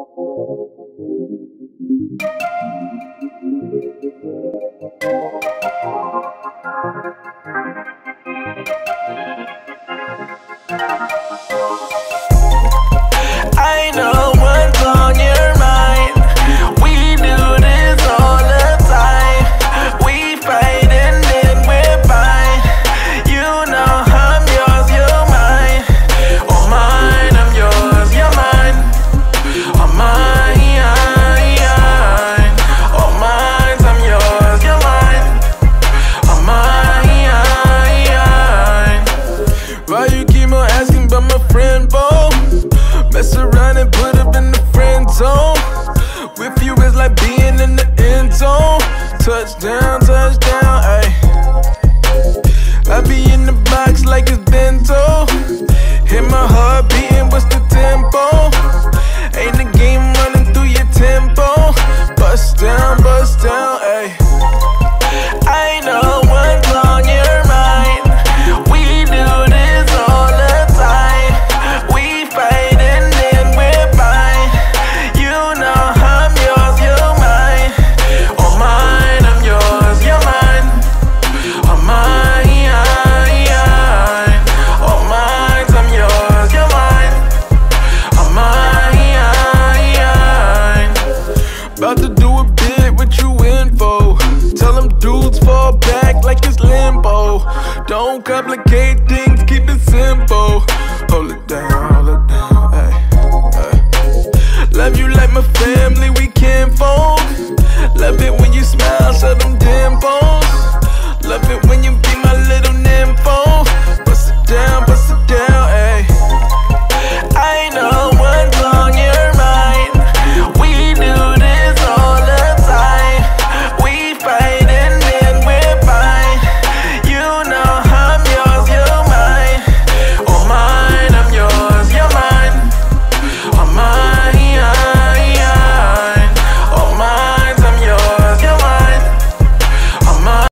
I know what's on your mind. We do this all the time. We fight and then we're fine. You know I'm yours, you're mine. Oh mine, I'm yours, you're mine. Oh mine, oh mine, I'm yours, you're mine. Oh mine. Why you keep on asking about my friend, Bo? Mess around and put up in the friend zone. With you it's like being in the end zone. Touchdown, touchdown, ayy. I be in the box like it's bento. Hit my heart beating, what's the tempo? Ain't the game running through your tempo. Bust down, ayy. I know what's on your mind. We do this all the time. We fight and then we're fine. You know I'm yours, you're mine. Oh mine, I'm yours, you're mine. Oh mine, oh mine, I'm yours, you're mine. Oh mine. About to do a bit, what you in for? Tell them dudes fall back like it's limbo. Don't complicate things, keep it simple. Hold it down, ay, ay. Love you like my family, we